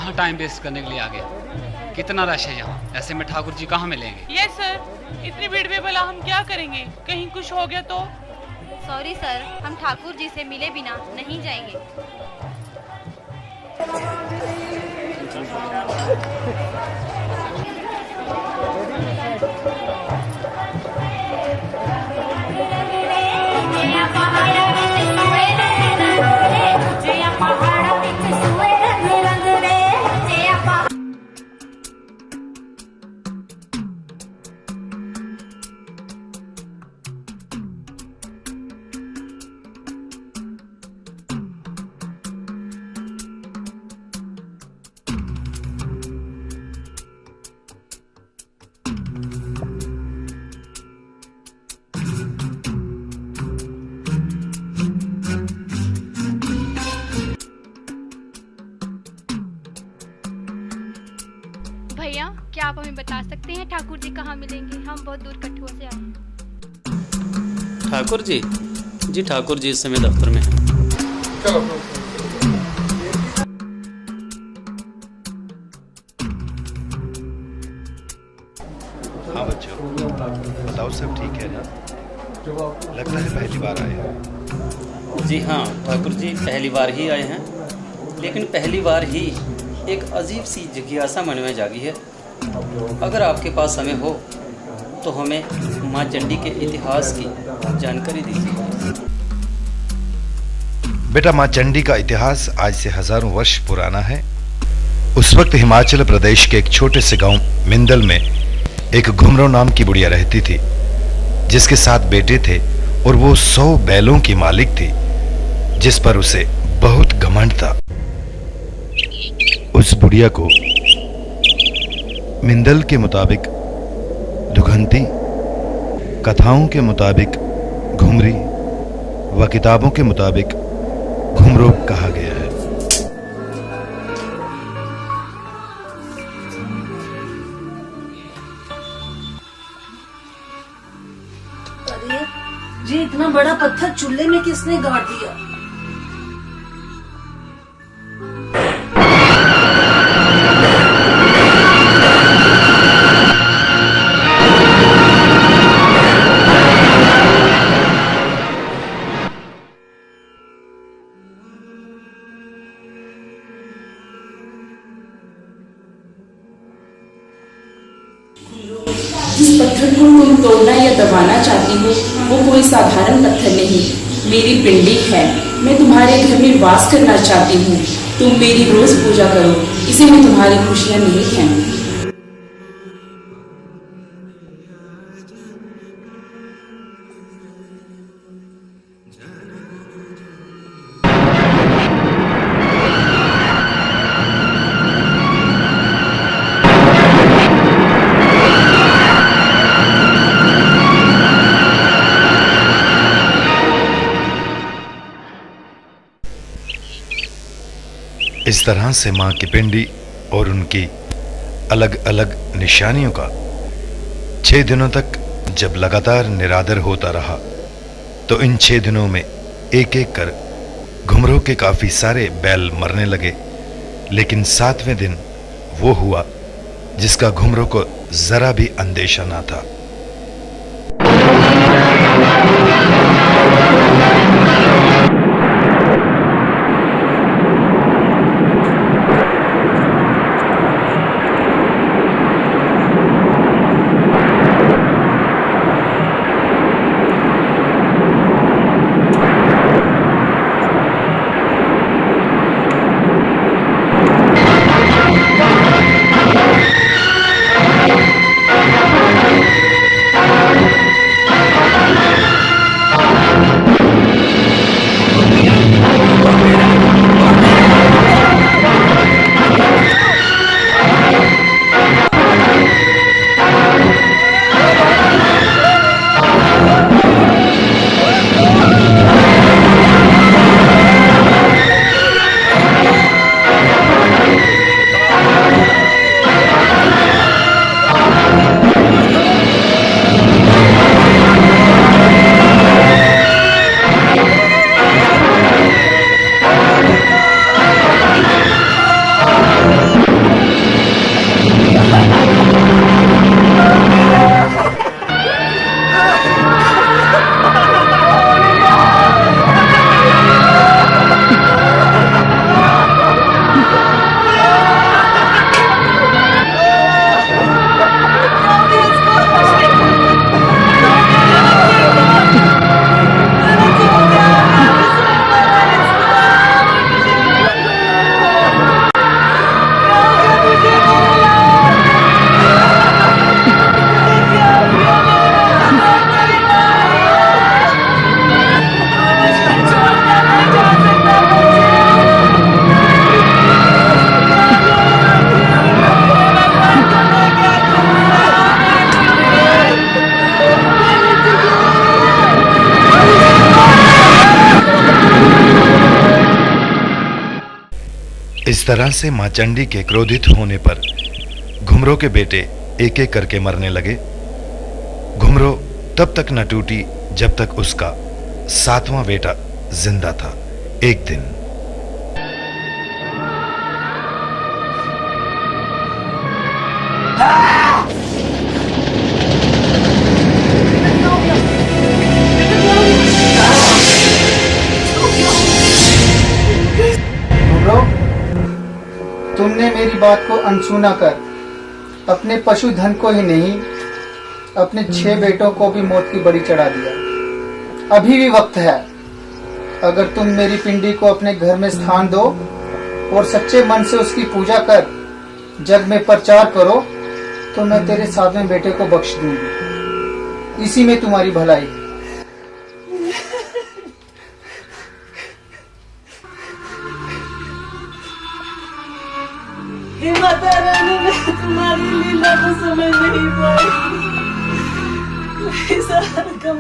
कहाँ time waste करने के लिए आ गए? कितना रश है यहाँ, ऐसे में ठाकुर जी कहाँ मिलेंगे? यस सर, इतनी भीड़ में भला हम क्या करेंगे? कहीं कुछ हो गया तो? सॉरी सर, हम ठाकुर जी से मिले बिना नहीं जाएंगे। भैया, क्या आप हमें बता सकते हैं ठाकुर जी कहाँ मिलेंगे? हम बहुत दूर कठुआ से आए हैं। ठाकुर जी? जी ठाकुर जी इस समय दफ्तर में हैं। हाँ बच्चों, बताओ सब ठीक है ना? लगता है पहली बार आए हैं। जी हाँ ठाकुर जी, पहली बार ही आए हैं, लेकिन पहली बार ही एक अजीब सी जिज्ञासा मन में जागी है। अगर आपके पास समय हो तो हमें माँ चंडी के इतिहास की जानकारी दीजिए। बेटा, माँ चंडी का इतिहास आज से हजारों वर्ष पुराना है। उस वक्त हिमाचल प्रदेश के एक छोटे से गांव मिंदल में एक घुमरो नाम की बुढ़िया रहती थी, जिसके 7 बेटे थे और वो 100 बैलों की मालिक थी, जिस पर उसे बहुत घमंड था। उस बुढ़िया को मिंदल के मुताबिक दुखंती, कथाओं के मुताबिक घुमरी व किताबों के मुताबिक घुमरो कहा गया है। अरे ये इतना बड़ा पत्थर चूल्हे में किसने गाड़ दिया? जिस पत्थर को तुम तोड़ना या दबाना चाहती हो वो कोई साधारण पत्थर नहीं, मेरी पिंडी है। मैं तुम्हारे घर में वास करना चाहती हूँ। तुम मेरी रोज पूजा करो, इसे मैं तुम्हारी खुशियाँ नहीं है। इस तरह से माँ की पिंडी और उनकी अलग अलग निशानियों का 6 दिनों तक जब लगातार निरादर होता रहा, तो इन 6 दिनों में एक एक कर घुमरों के काफी सारे बैल मरने लगे। लेकिन 7वें दिन वो हुआ जिसका घुमरों को जरा भी अंदेशा ना था। इस तरह से माँ चंडी के क्रोधित होने पर घुमरो के बेटे एक एक करके मरने लगे। घुमरो तब तक न टूटी जब तक उसका 7वां बेटा जिंदा था। एक दिन तुमने मेरी बात को अनसुना कर अपने पशुधन को ही नहीं, अपने 6 बेटों को भी मौत की बलि चढ़ा दिया। अभी भी वक्त है। अगर तुम मेरी पिंडी को अपने घर में स्थान दो और सच्चे मन से उसकी पूजा कर जग में प्रचार करो तो मैं तेरे 7वें बेटे को बख्श दूंगी। इसी में तुम्हारी भलाई है। माता रानी, मैं तुम्हारी लीला को समझ नहीं पाई।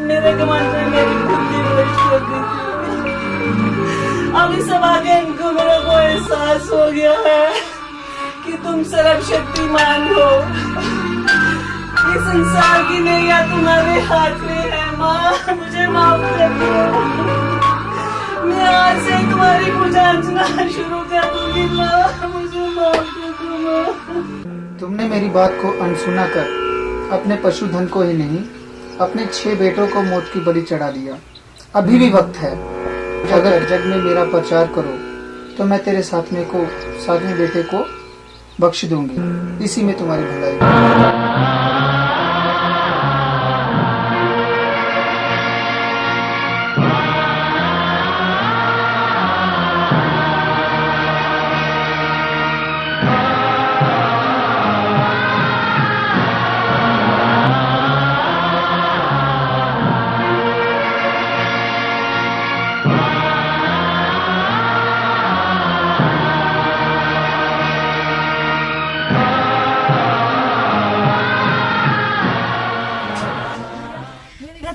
मेरे कमांड में मेरी बुद्धि भ्रष्ट हो गई थी। अब इस सब आगे इनको मेरे को एहसास हो गया है कि तुम सर्वशक्तिमान हो। ये संसार की नैया तुम्हारे हाथ में है। माँ, मुझे माफ कर दो। मैं आज से तुम्हारी पूजा अर्चना शुरू कर दूंगी। माँ, मुझे माफ कर दो। माँ, तुमने मेरी बात को अनसुना कर अपने पशुधन को ही नहीं, अपने 6 बेटों को मौत की बलि चढ़ा दिया। अभी भी वक्त है। अगर जग में मेरा प्रचार करो तो मैं तेरे 7वें बेटे को बख्श दूंगी। इसी में तुम्हारी भलाई है।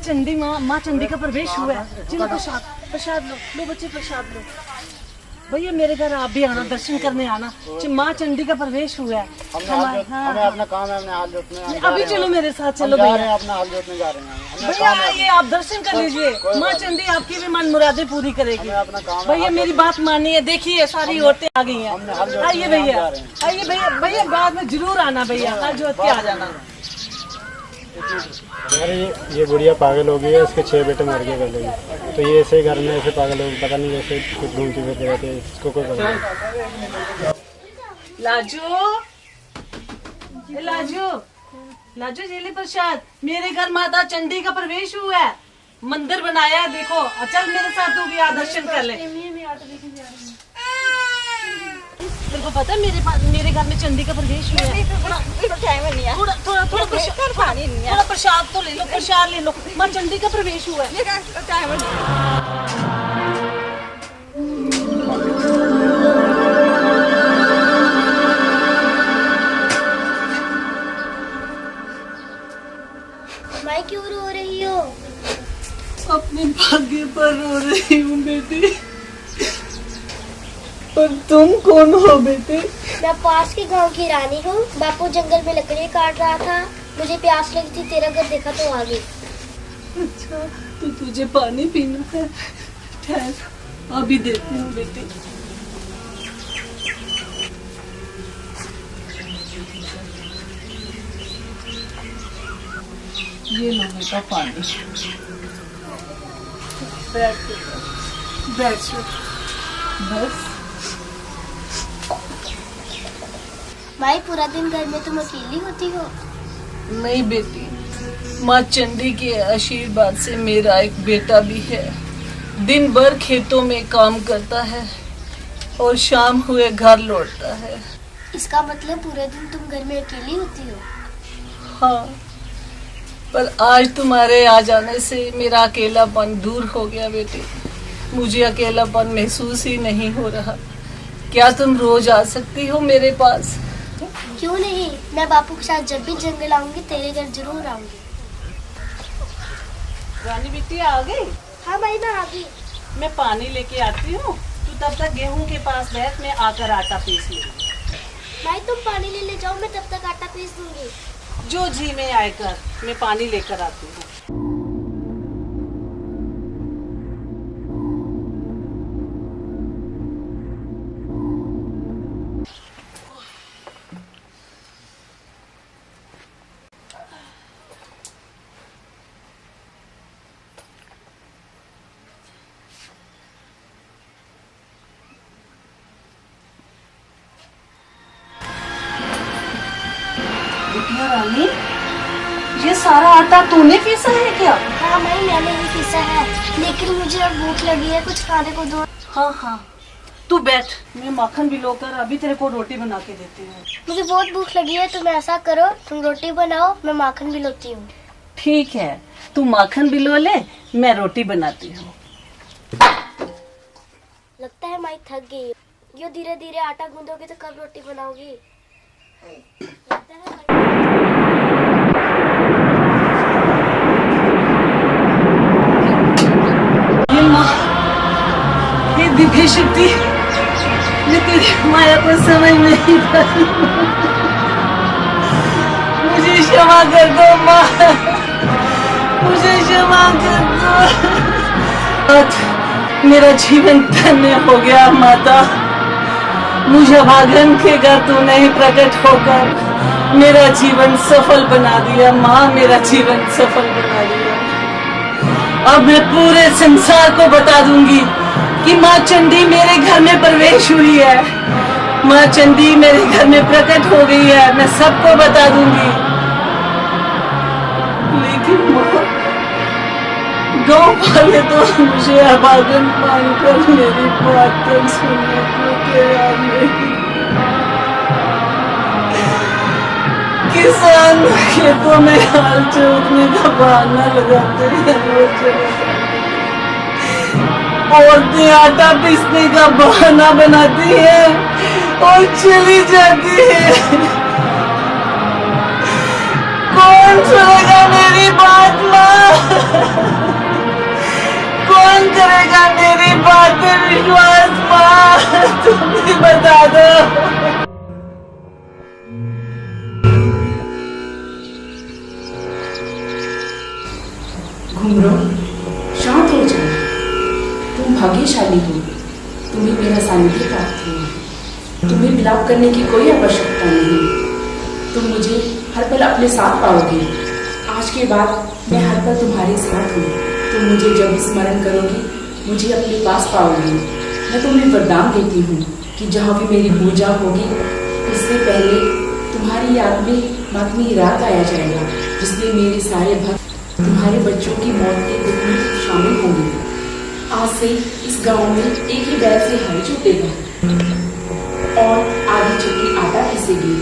चंडी माँ चंडी का प्रवेश हुआ है। चलो प्रसाद लो बच्चे, प्रसाद लो। भैया मेरे घर आप भी आना, दर्शन करने आना। माँ चंडी का प्रवेश हुआ है। हमें अपना काम है, अपने हाथ जोतने। अभी चलो मेरे साथ, चलो भैया। अपना हाथ जोतने जा रहे हैं भैया आइए, आप दर्शन कर लीजिए। माँ चंडी आपकी भी मन मुरादें पूरी करेगी। भैया मेरी बात मानिए, देखिए सारी औरतें आ गई हैं। आइए भैया, आइए भैया। भैया बाद में जरूर आना भैया, हाथ जोत के आ जाना। यार ये बुढ़िया पागल हो गई है, उसके 6 बेटे मर गए पहले। तो ये ऐसे घर में ऐसे पागल हो, पता नहीं कैसे कुछ घूमती फिरते रहते हैं। इसको कोई पता नहीं। लाजू जेली प्रसाद, मेरे घर माता चंडी का प्रवेश हुआ है। मंदिर बनाया है, देखो। चल मेरे साथ तू भी आ, दर्शन कर ले। मेरे को पता है मेरे घर में चंडी का प्रवेश हुआ है। थोड़ा प्रसाद तो ले लो, प्रसाद ले लो। माँ चंडी का प्रवेश हुआ है। माँ क्यों रो रही हो? अपने भाग्य पर रो रही हूँ बेटी। पर तुम कौन हो बेटे? मैं पास के गांव की रानी हूँ। बापू जंगल में लकड़ी काट रहा था, मुझे प्यास लगी थी, तेरा घर देखा तो आ गई। अच्छा, तो तुझे पानी पीना है? ठहर, अभी देती हूँ बेटे। ये लो बेटा पानी। बैठ बस। माई पूरा दिन घर में तुम अकेली होती हो? नहीं बेटी, माँ चंडी के आशीर्वाद से मेरा एक बेटा भी है। दिन भर खेतों में काम करता है और शाम हुए घर लौटता है। इसका मतलब पूरे दिन तुम घर में अकेली होती हो? हाँ, पर आज तुम्हारे आ जाने से मेरा अकेलापन दूर हो गया बेटी। मुझे अकेलापन महसूस ही नहीं हो रहा। क्या तुम रोज आ सकती हो मेरे पास? क्यों नहीं, मैं बापू के साथ जब भी जंगल आऊंगी तेरे घर जरूर आऊंगी। रानी बेटी आ गई? हाँ भाई मैं आ गई। मैं पानी लेके आती हूँ, तू तब तक गेहूं के पास बैठ, मैं आकर आटा पीस लूंगी। माई तुम पानी ले जाओ, मैं तब तक आटा पीस दूंगी। जो जी में आएकर मैं पानी लेकर आती हूँ। रानी, ये सारा आटा तूने पीसा है क्या? हाँ माई, मैंने ही पीसा है, लेकिन मुझे अब भूख लगी है, कुछ खाने को दो। हाँ हाँ, तू बैठ, मैं माखन भिगोकर अभी तेरे को रोटी बना के देती हूँ। मुझे बहुत भूख लगी है, तुम ऐसा करो, तुम रोटी बनाओ, मैं माखन भिगोती हूँ। ठीक है, तू माखन भिगो ले, मैं रोटी बनाती हूँ। लगता है माई थक गई। यो धीरे धीरे आटा गूंदोगे तो कब रोटी बनाओगी? लगता है ये दिव्य शक्ति, मैं तेरी माया को समझ नहीं पाई। मुझे क्षमा कर दो माँ, मुझे क्षमा कर दो। मेरा जीवन धन्य हो गया माता, मुझे भागन के घर तू नहीं प्रकट होकर मेरा जीवन सफल बना दिया माँ, मेरा जीवन सफल बना दिया। अब मैं पूरे संसार को बता दूंगी कि माँ चंडी मेरे घर में प्रवेश हुई है, माँ चंडी मेरे घर में प्रकट हो गई है, मैं सबको बता दूंगी। लेकिन माँ, गाँव वाले तो मुझे अभागन मानकर मेरी बात तक सुनने को तैयार नहीं। किसान खेतों में हाल जोतने का बहाना लगाते हैं, औरतें आटा पीसने का बहाना बनाती है और चली जाती है। कौन सुनेगा मेरी बात माँ? कौन करेगा मेरी बात पे विश्वास माँ? तुम ही बता दो। घुंघरू, शांत हो जाओ, तुम भाग्यशाली हो, तुम्हें मेरा सानिध्य प्राप्त हुआ। तुम्हें विलाप करने की कोई आवश्यकता नहीं, तुम मुझे हर पल अपने साथ पाओगे। आज के बाद मैं हर पल तुम्हारे साथ हूँ, तुम मुझे जब भी स्मरण करोगी मुझे अपने पास पाओगी। मैं तुम्हें वरदान देती हूँ कि जहाँ भी मेरी पूजा होगी उससे पहले तुम्हारी याद में मातमी रात आया जाएगा, जिसमें मेरे सारे भक्त तुम्हारे बच्चों की मौत के दुख में शामिल होंगे। आज से इस गांव में एक ही बैल से हल जुटेगा और आधी चक्की आटा पीसेगी।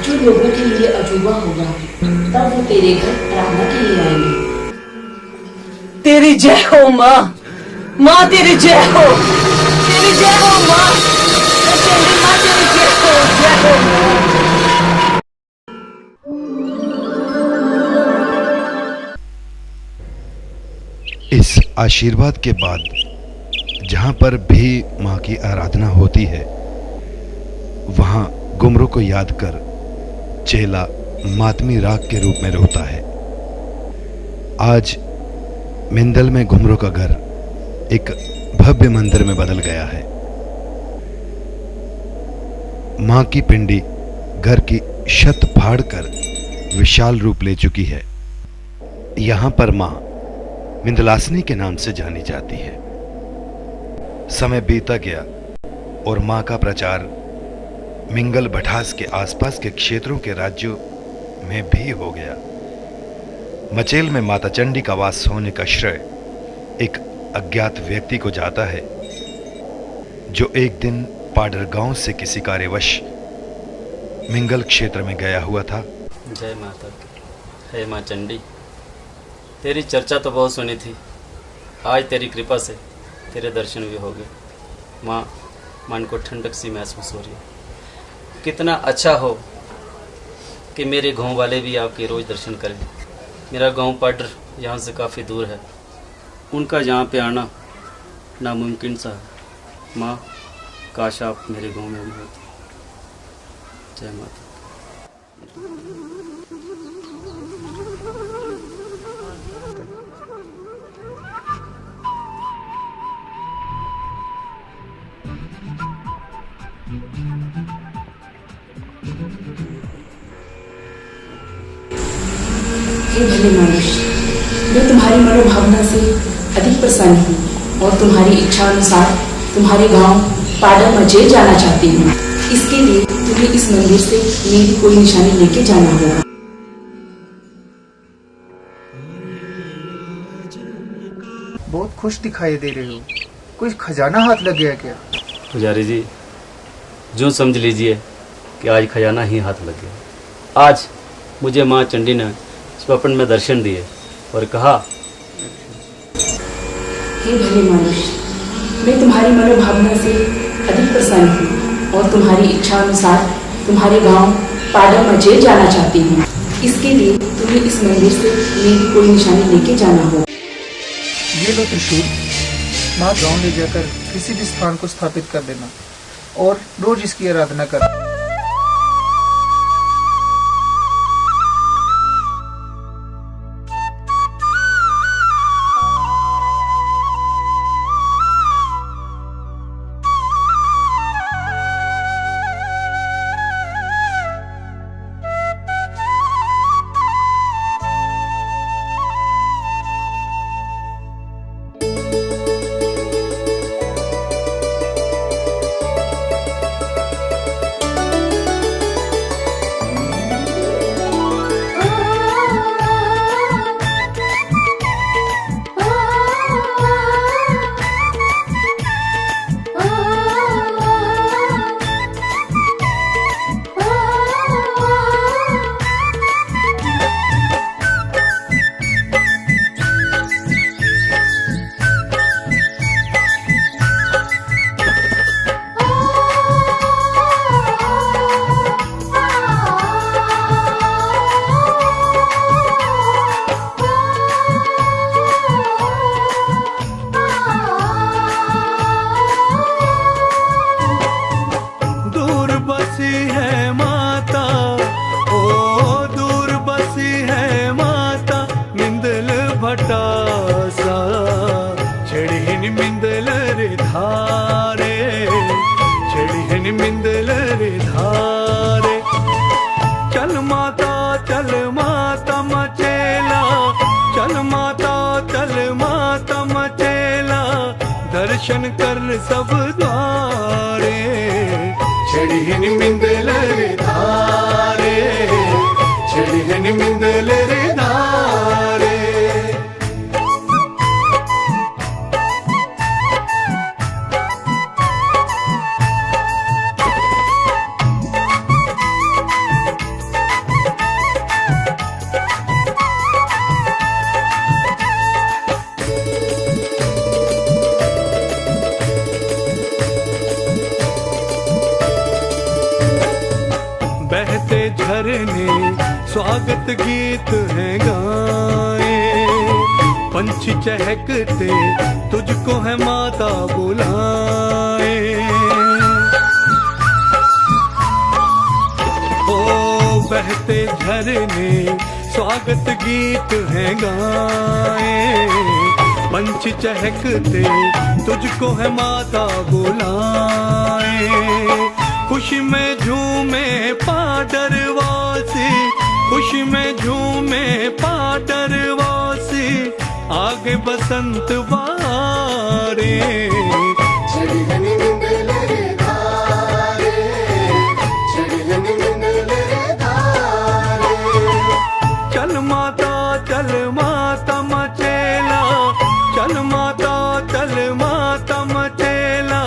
जो लोगों के लिए अजूबा होगा तब वो तेरे घर आराधना के लिए आएंगे। तेरी जय हो माँ, माँ तेरी जय हो, तेरी जय हो माँ, माँ तेरी जय हो, जय हो। इस आशीर्वाद के बाद जहां पर भी मां की आराधना होती है वहां गुमरू को याद कर चेला मातमी राग के रूप में रोता है। आज मिंदल में घुमरू का घर एक भव्य मंदिर में बदल गया है। मां की पिंडी घर की छत फाड़कर विशाल रूप ले चुकी है। यहां पर मां मिंदलासनी के नाम से जानी जाती है। समय बीता गया और मां का प्रचार मिंगल भठास के आसपास के क्षेत्रों के राज्यों में भी हो गया। मचेल में माता चंडी का वास होने का श्रेय एक अज्ञात व्यक्ति को जाता है, जो एक दिन पाडर गांव से किसी कार्यवश मिंगल क्षेत्र में गया हुआ था। जय माता, हे माँ चंडी, तेरी चर्चा तो बहुत सुनी थी, आज तेरी कृपा से तेरे दर्शन भी हो गए। माँ, मन को ठंडक सी महसूस हो रही है। कितना अच्छा हो कि मेरे गांव वाले भी आपके रोज़ दर्शन करें। मेरा गांव पाडर यहाँ से काफ़ी दूर है, उनका यहाँ पे आना नामुमकिन सा है। माँ, काश आप मेरे गांव में भी होते। जय माता। हे भले मनुष्य, मैं तुम्हारी मनोभावना से अधिक प्रसन्न हूँ और तुम्हारी इच्छा अनुसार तुम्हारे गांव पाडा मजेल जाना चाहती हूँ। इसके लिए तुम्हें इस मंदिर से मेरी कोई निशानी लेके जाना होगा। बहुत खुश दिखाई दे रहे हो, कोई खजाना हाथ लग गया क्या? पुजारी जी, जो समझ लीजिए कि आज खजाना ही हाथ लग गया। आज मुझे माँ चंडी ने स्वप्न में दर्शन दिए और कहा, हे भले मनुष्य, मैं तुम्हारी मनोभावना से अधिक प्रसन्न हूँ और तुम्हारी इच्छा अनुसार तुम्हारे गांव पाडा मजेल जाना चाहती हूँ। इसके लिए तुम्हें इस मंदिर से मेरी कोई निशानी लेके जाना होगा। ये लो त्रिशूल, माँ गांव ले जाकर किसी भी स्थान को स्थापित कर देना और रोज इसकी आराधना करना। दर्शन कर सब द्वारे, चढ़िन मिंदल रे धारे, चढ़िन मिंदल रे धारे। बहते झरने स्वागत गीत है गाए, पंछी चहकते तुझको है माता बुलाए। ओ बहते झरने स्वागत गीत है गाए, पंछी चहकते तुझको है माता बुलाए। खुशी में झूमे पाडरवासी, खुशी में झूमे पाडरवासी, आगे बसंत बारे। चढ़िन मिंदल रे धारे, चढ़िन मिंदल रे धारे। चल माता मचेला, चल माता मचेला,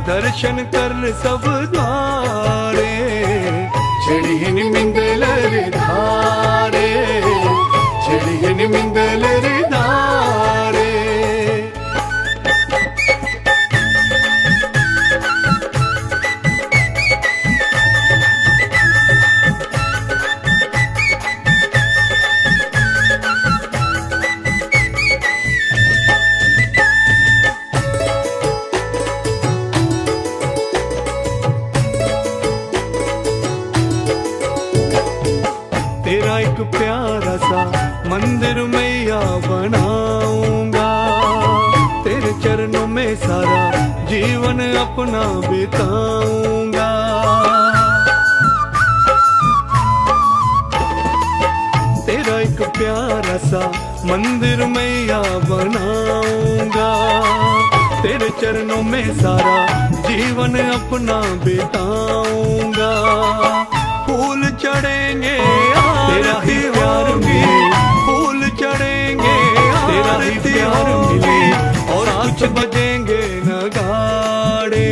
दर्शन कर सब द्वारे, चढ़िन मिंदल रे धारे, चढ़िन मिंदल रे धारे। एक प्यारा सा मंदिर मैया बनाऊंगा, तेरे चरणों में सारा जीवन अपना बिताऊंगा। तेरा एक प्यारा सा मंदिर मैया बनाऊंगा, तेरे चरणों में सारा जीवन अपना बिताऊंगा। फूल चढ़ेंगे तेरा ही प्यार मिले, फूल चढ़ेंगे तेरा ही प्यार मिले, और कुछ बजेंगे नगाड़े।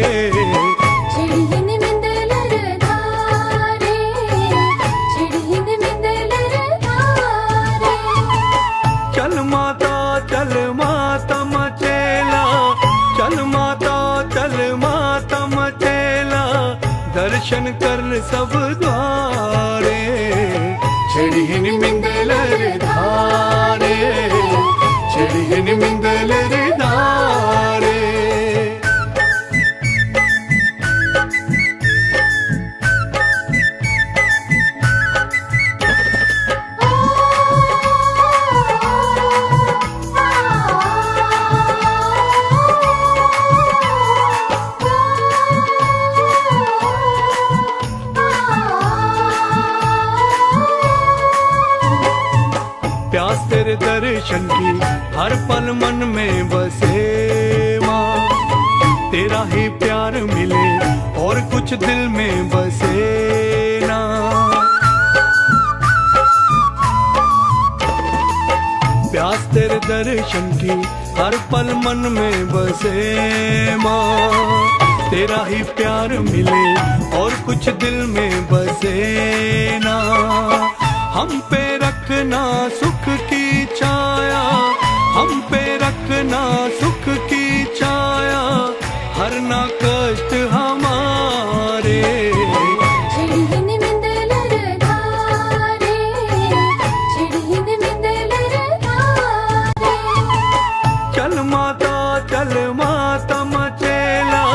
चल माता चल माता मचेला, चल माता चल माता मचेला, दर्शन कर सब द्वारे। चढ़िन मिंदलर धारे, चढ़िन मिंदलर धारे। प्यास तेरे दर्शन की हर पल मन में बसे माँ, तेरा ही प्यार मिले और कुछ दिल में बसे ना। प्यास तेरे दर्शन की हर पल मन में बसे माँ, तेरा ही प्यार मिले और कुछ दिल में बसे ना। हम पे रखना सुख की छाया, हम पे रखना सुख की छाया, हरना कष्ट हमारे। चल माता चल माता मचेला,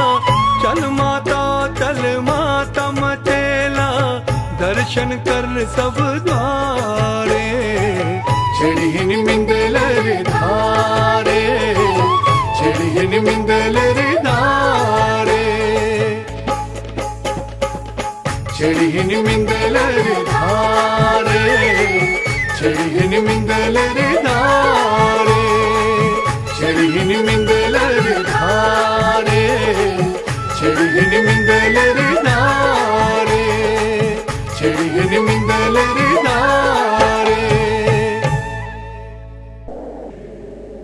चल माता चल माता मचेला, दर्शन कर सब द्वारे। चढ़िन मिंदलर धारे, चढ़िन मिंदलर धारे, चढ़िन मिंदलर धारे, चढ़िन मिंदलर धारे, चढ़िन मिंदलर धारे, चढ़िन मिंदलर धारे, चढ़िन मिंदलर धारे।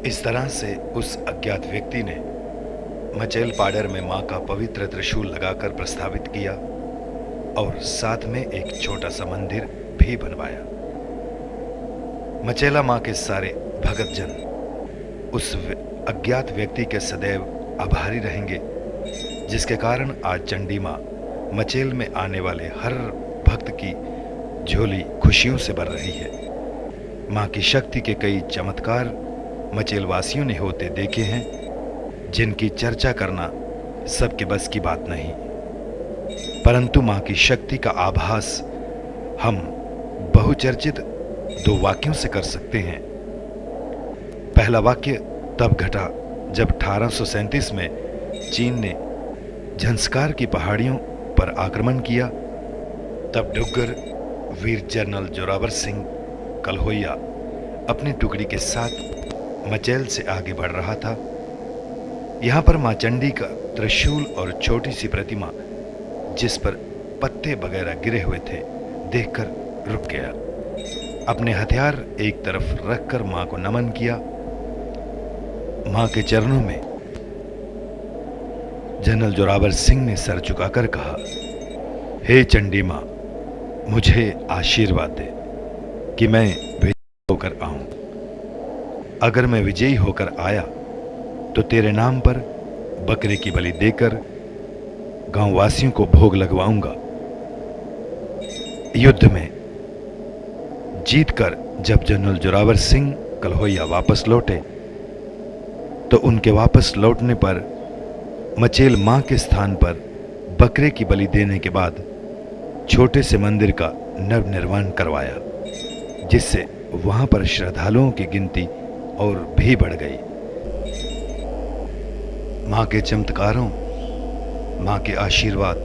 इस तरह से उस अज्ञात व्यक्ति ने मचेल पाडर में मां का पवित्र त्रिशूल लगाकर प्रस्तावित किया और साथ में एक छोटा सा मंदिर भी बनवाया। मचेला मां के सारे भगतजन उस अज्ञात व्यक्ति के सदैव आभारी रहेंगे, जिसके कारण आज चंडी मां मचेल में आने वाले हर भक्त की झोली खुशियों से भर रही है। मां की शक्ति के कई चमत्कार मचेल वासियों ने होते देखे हैं, जिनकी चर्चा करना सबके बस की बात नहीं, परंतु मां की शक्ति का आभास हम बहुचर्चित दो वाक्यों से कर सकते हैं। पहला वाक्य तब घटा जब 1837 में चीन ने झंस्कार की पहाड़ियों पर आक्रमण किया। तब डुग्गर वीर जनरल जोरावर सिंह कलहोया अपनी टुकड़ी के साथ मचेल से आगे बढ़ रहा था। यहां पर मां चंडी का त्रिशूल और छोटी सी प्रतिमा, जिस पर पत्ते वगैरह गिरे हुए थे, देखकर रुक गया। अपने हथियार एक तरफ रखकर मां को नमन किया। मां के चरणों में जनरल जोरावर सिंह ने सर झुकाकर कहा, हे चंडी मां, मुझे आशीर्वाद दे कि मैं विजयी होकर आऊं। अगर मैं विजयी होकर आया तो तेरे नाम पर बकरे की बलि देकर गांव वासियों को भोग लगवाऊंगा। युद्ध में जीतकर जब जनरल जोरावर सिंह कलहोया वापस लौटे तो उनके वापस लौटने पर मचेल मां के स्थान पर बकरे की बलि देने के बाद छोटे से मंदिर का नव निर्माण करवाया। जिससे वहां पर श्रद्धालुओं की गिनती और भी बढ़ गई। मां के चमत्कारों, मां के आशीर्वाद,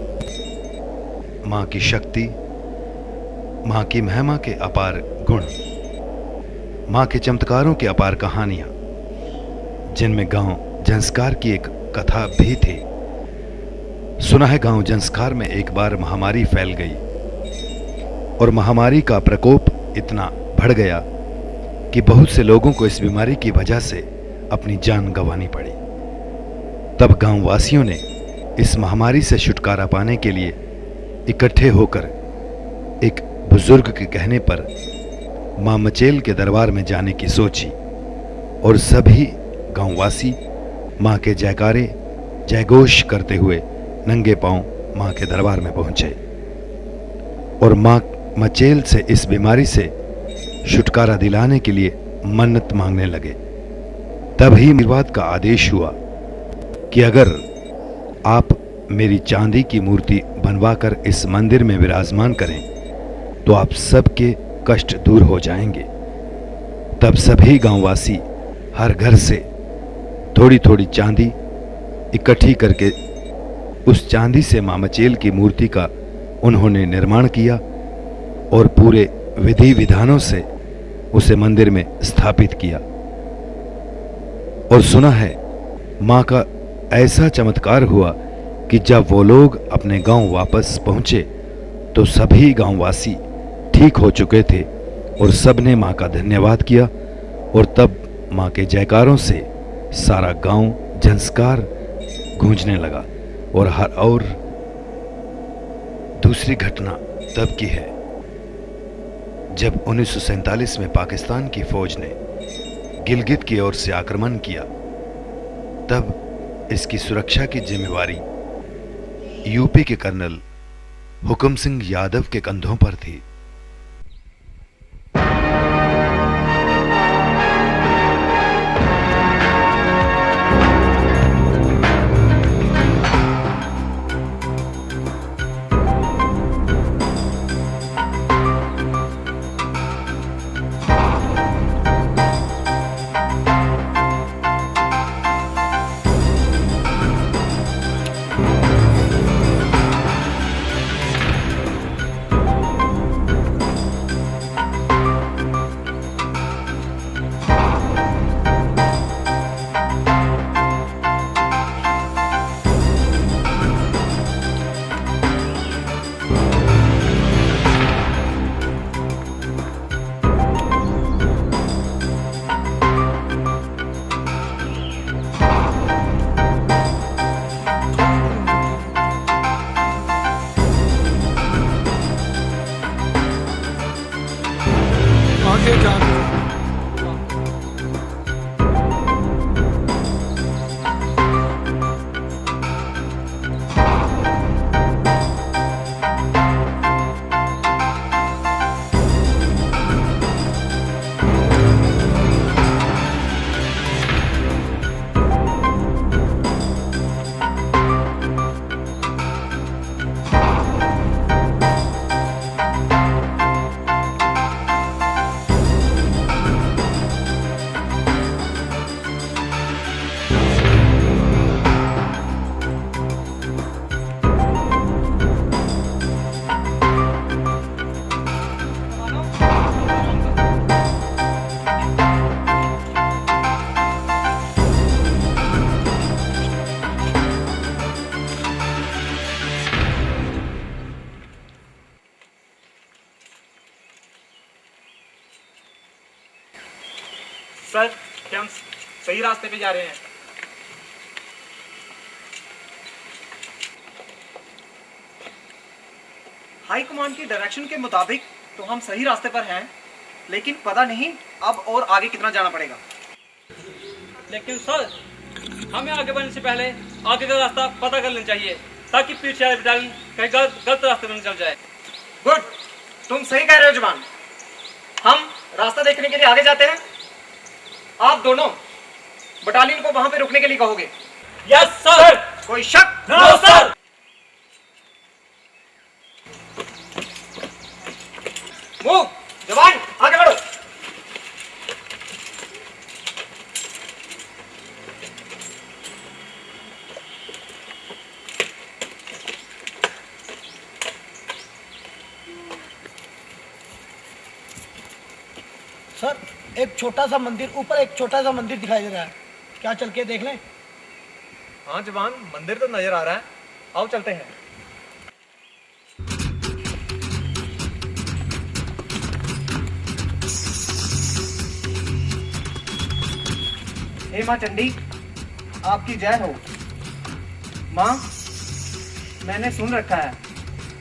मां की शक्ति, मां की महिमा के अपार गुण, मां के चमत्कारों की अपार कहानियां, जिनमें गांव जंस्कार की एक कथा भी थी। सुना है गांव जंस्कार में एक बार महामारी फैल गई और महामारी का प्रकोप इतना बढ़ गया कि बहुत से लोगों को इस बीमारी की वजह से अपनी जान गंवानी पड़ी। तब गांव वासियों ने इस महामारी से छुटकारा पाने के लिए इकट्ठे होकर एक बुजुर्ग के कहने पर मां मचेल के दरबार में जाने की सोची और सभी गांववासी मां के जयकारे जयघोष करते हुए नंगे पांव मां के दरबार में पहुंचे और मां मचेल से इस बीमारी से छुटकारा दिलाने के लिए मन्नत मांगने लगे। तभी आशीर्वाद का आदेश हुआ कि अगर आप मेरी चांदी की मूर्ति बनवाकर इस मंदिर में विराजमान करें तो आप सबके कष्ट दूर हो जाएंगे। तब सभी गांववासी हर घर से थोड़ी थोड़ी चांदी इकट्ठी करके उस चांदी से मां मचेल की मूर्ति का उन्होंने निर्माण किया और पूरे विधि विधानों से उसे मंदिर में स्थापित किया। और सुना है मां का ऐसा चमत्कार हुआ कि जब वो लोग अपने गांव वापस पहुंचे तो सभी गांववासी ठीक हो चुके थे और सबने मां का धन्यवाद किया और तब मां के जयकारों से सारा गांव जंस्कार गूंजने लगा। और दूसरी घटना तब की है जब 1947 में पाकिस्तान की फौज ने गिलगित की ओर से आक्रमण किया। तब इसकी सुरक्षा की जिम्मेवारी यूपी के कर्नल हुक्म सिंह यादव के कंधों पर थी। सर, क्या हम सही रास्ते पे जा रहे हैं? हाई कमांड की डायरेक्शन के मुताबिक तो हम सही रास्ते पर हैं, लेकिन पता नहीं अब और आगे कितना जाना पड़ेगा। लेकिन सर, हमें आगे बढ़ने से पहले आगे का रास्ता पता कर लेना चाहिए ताकि पीछे वाले बटालियन कहीं गलत रास्ते में चल जाए। गुड, तुम सही कह रहे हो जवान। हम रास्ता देखने के लिए आगे जाते हैं। आप दोनों बटालियन को वहां पे रुकने के लिए कहोगे। Yes sir. कोई शक? No sir. मूव, जवान आगे बढ़ो। सर एक छोटा सा मंदिर, ऊपर एक छोटा सा मंदिर दिखाई दे रहा है, क्या चल के देख लें? हाँ जवान, मंदिर तो नजर आ रहा है, आओ चलते हैं। हे माँ चंडी, आपकी जय हो। माँ, मैंने सुन रखा है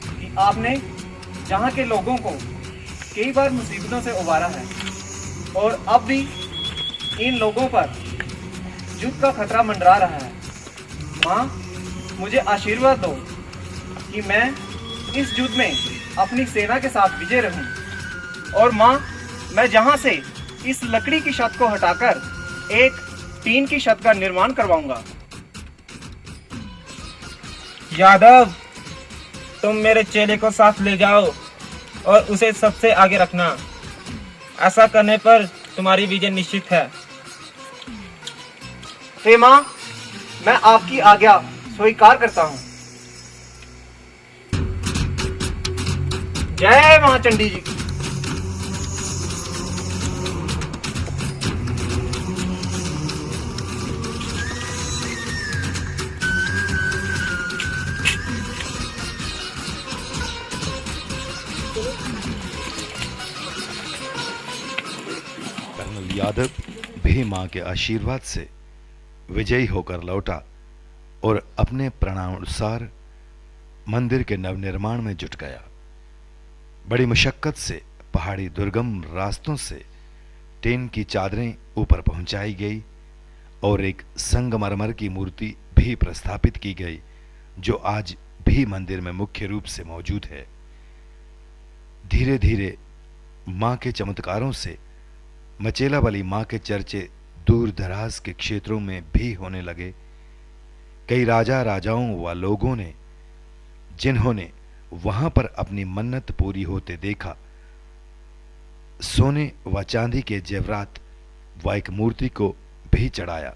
कि आपने यहाँ के लोगों को कई बार मुसीबतों से उबारा है और अब भी इन लोगों पर युद्ध का खतरा मंडरा रहा है। माँ, मुझे आशीर्वाद दो कि मैं इस युद्ध में अपनी सेना के साथ विजय रहूं। और माँ, मैं जहाँ से इस लकड़ी की छत को हटाकर एक टीन की छत का निर्माण करवाऊंगा। यादव, तुम मेरे चेले को साथ ले जाओ और उसे सबसे आगे रखना। ऐसा करने पर तुम्हारी विजय निश्चित है। हे माँ, मैं आपकी आज्ञा स्वीकार करता हूँ। जय माँ चंडी जी। कर्नल यादव भी मां के आशीर्वाद से विजयी होकर लौटा और अपने प्रणनुसार मंदिर के नवनिर्माण में जुट गया। बड़ी मशक्कत से पहाड़ी दुर्गम रास्तों से टीन की चादरें ऊपर पहुंचाई गई और एक संगमरमर की मूर्ति भी प्रस्थापित की गई, जो आज भी मंदिर में मुख्य रूप से मौजूद है। धीरे धीरे मां के चमत्कारों से मचेला वाली मां के चर्चे दूर दराज के क्षेत्रों में भी होने लगे। कई राजा राजाओं व लोगों ने, जिन्होंने वहां पर अपनी मन्नत पूरी होते देखा, सोने व चांदी के जेवरात व एक मूर्ति को भी चढ़ाया,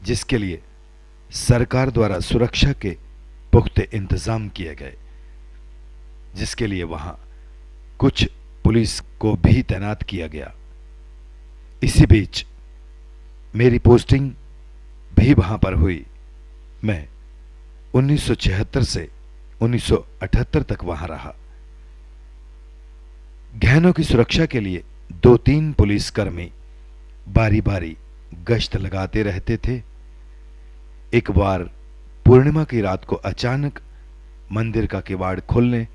जिसके लिए सरकार द्वारा सुरक्षा के पुख्ते इंतजाम किए गए, जिसके लिए वहां कुछ पुलिस को भी तैनात किया गया। इसी बीच मेरी पोस्टिंग भी वहां पर हुई। मैं 1976 से 1978 तक वहां रहा। गहनों की सुरक्षा के लिए 2-3 पुलिसकर्मी बारी बारी गश्त लगाते रहते थे। एक बार पूर्णिमा की रात को अचानक मंदिर का किवाड़ खुलने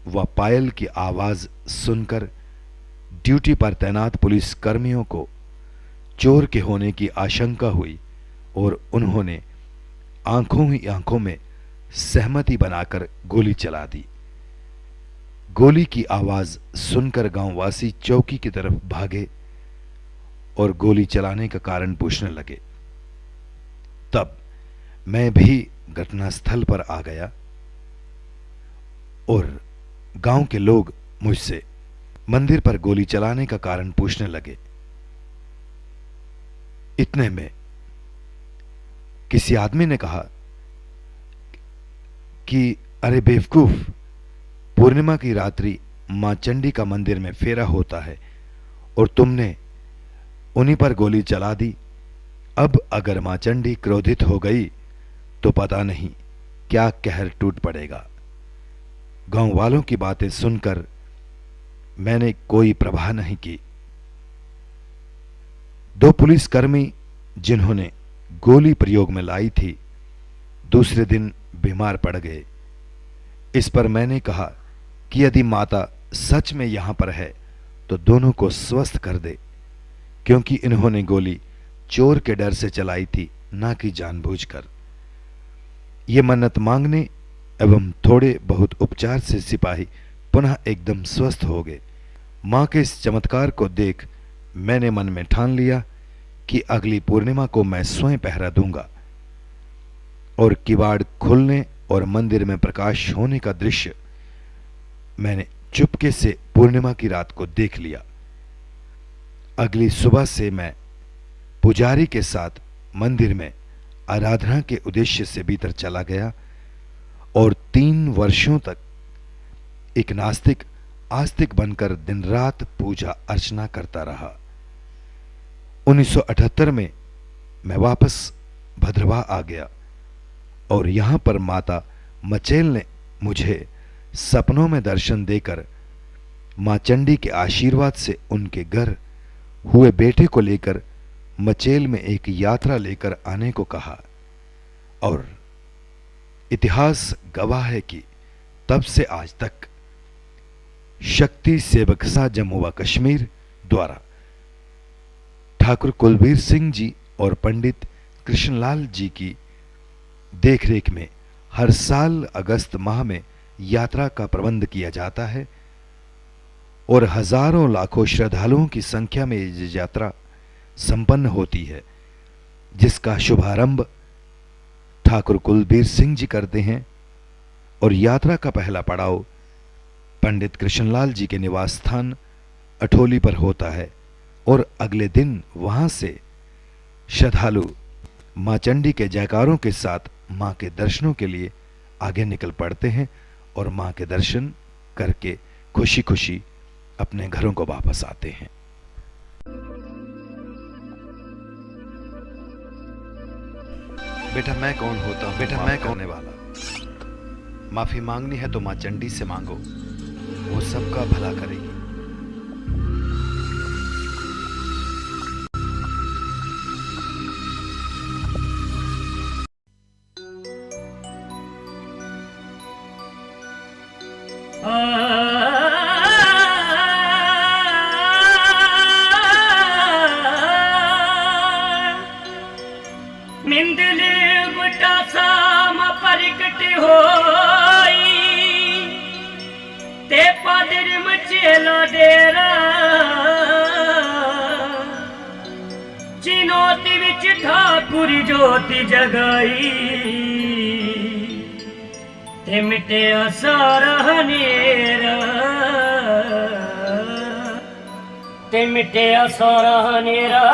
व पायल की आवाज सुनकर ड्यूटी पर तैनात पुलिस कर्मियों को चोर के होने की आशंका हुई और उन्होंने आंखों ही आंखों में सहमति बनाकर गोली चला दी। गोली की आवाज सुनकर गांववासी चौकी की तरफ भागे और गोली चलाने का कारण पूछने लगे। तब मैं भी घटनास्थल पर आ गया और गांव के लोग मुझसे मंदिर पर गोली चलाने का कारण पूछने लगे। इतने में किसी आदमी ने कहा कि अरे बेवकूफ, पूर्णिमा की रात्रि मां चंडी का मंदिर में फेरा होता है और तुमने उन्हीं पर गोली चला दी। अब अगर मां चंडी क्रोधित हो गई तो पता नहीं क्या कहर टूट पड़ेगा। गांव वालों की बातें सुनकर मैंने कोई प्रवाह नहीं की। 2 पुलिसकर्मी जिन्होंने गोली प्रयोग में लाई थी, दूसरे दिन बीमार पड़ गए। इस पर मैंने कहा कि यदि माता सच में यहां पर है तो दोनों को स्वस्थ कर दे, क्योंकि इन्होंने गोली चोर के डर से चलाई थी, ना कि जानबूझकर। ये मन्नत मांगने एवं थोड़े बहुत उपचार से सिपाही पुनः एकदम स्वस्थ हो गए। मां के इस चमत्कार को देख मैंने मन में ठान लिया कि अगली पूर्णिमा को मैं स्वयं पहरा दूंगा और किवाड़ खुलने और मंदिर में प्रकाश होने का दृश्य मैंने चुपके से पूर्णिमा की रात को देख लिया। अगली सुबह से मैं पुजारी के साथ मंदिर में आराधना के उद्देश्य से भीतर चला गया और 3 वर्षों तक एक नास्तिक आस्तिक बनकर दिन रात पूजा अर्चना करता रहा। 1978 में मैं वापस भद्रवाह आ गया और यहां पर माता मचेल ने मुझे सपनों में दर्शन देकर मां चंडी के आशीर्वाद से उनके घर हुए बेटे को लेकर मचेल में एक यात्रा लेकर आने को कहा और इतिहास गवाह है कि तब से आज तक शक्ति सेवक सा जम्मू व कश्मीर द्वारा ठाकुर कुलबीर सिंह जी और पंडित कृष्णलाल जी की देखरेख में हर साल अगस्त माह में यात्रा का प्रबंध किया जाता है और हजारों लाखों श्रद्धालुओं की संख्या में ये यात्रा संपन्न होती है, जिसका शुभारंभ ठाकुर कुलबीर सिंह जी करते हैं और यात्रा का पहला पड़ाव पंडित कृष्णलाल जी के निवास स्थान अठोली पर होता है और अगले दिन वहां से श्रद्धालु मां चंडी के जयकारों के साथ मां के दर्शनों के लिए आगे निकल पड़ते हैं और मां के दर्शन करके खुशी खुशी अपने घरों को वापस आते हैं। बेटा मैं कौन होता हूं? बेटा मैं करने वाला। माफी मांगनी है तो मां चंडी से मांगो, वो सबका भला करेगी। मिंदले बुटा साम परिकट होई ते पादर मचेला डेरा चिनौती विच ठाकुर ज्योति जगाई ते मिटे सारा हनेरा ते मिटे सारा हनेरा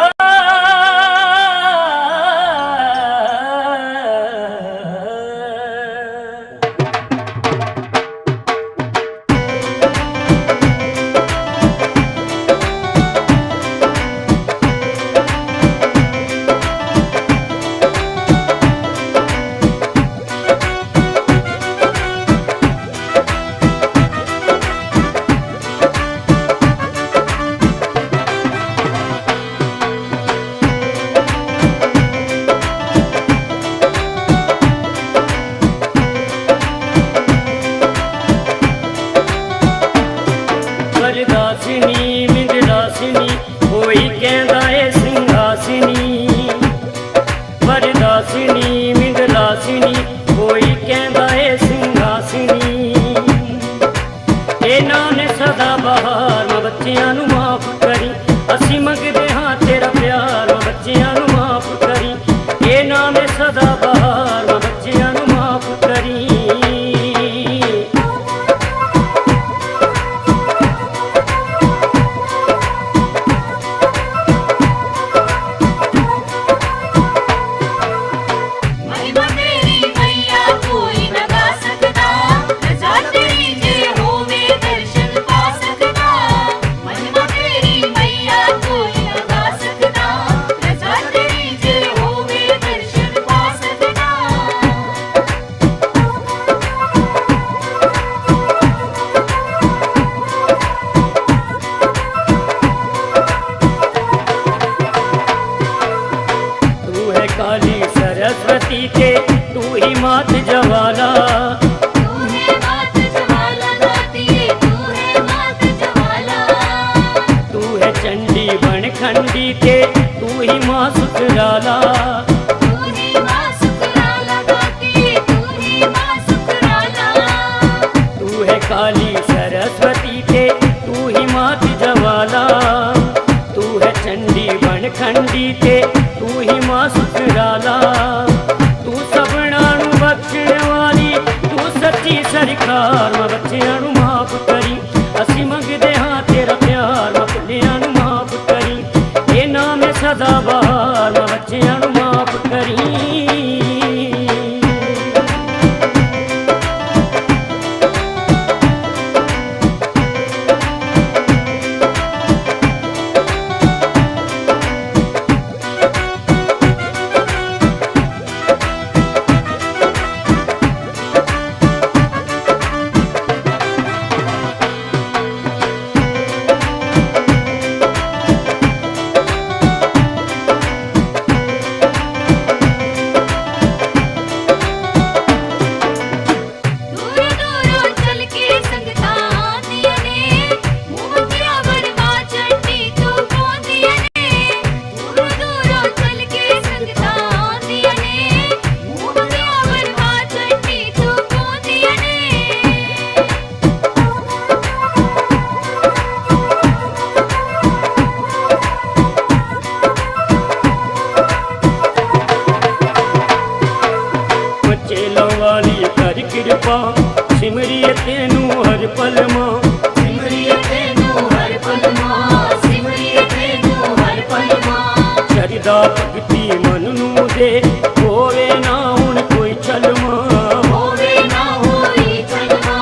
सिमरिए तेनू हर पल मां, सिमरिए तेनू हर पल मां, सिमरिए तेनू हर पल मां। शरदा भगती मन नू दे होवे ना हुण कोई छल मां, होवे ना होई छल मां,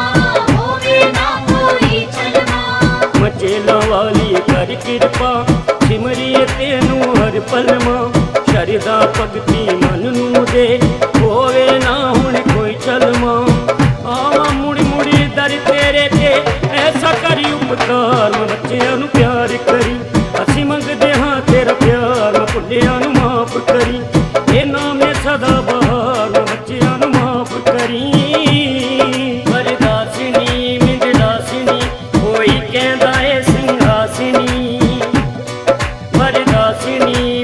होवे ना होई छल मां। मचेला वाली कर कृपा सिमरिए तेनू हर पल मां। शरदा भगती मन नू दे होवे ना हुण कोई छल मां। आवा मुड़ी मुड़ी दर तेरे ते ऐसा करी उपकार मैं बच्चियां नू प्यार करी। असी मंगदे हां तेरा प्यार मैं भुल्लियां नू माफ करी। ए नाम सदा बहार मैं बच्चियां नू माफ करी। वरदासिनी मिंददासिनी कोई कहंदा ए सिंहासिनी, वरदासिनी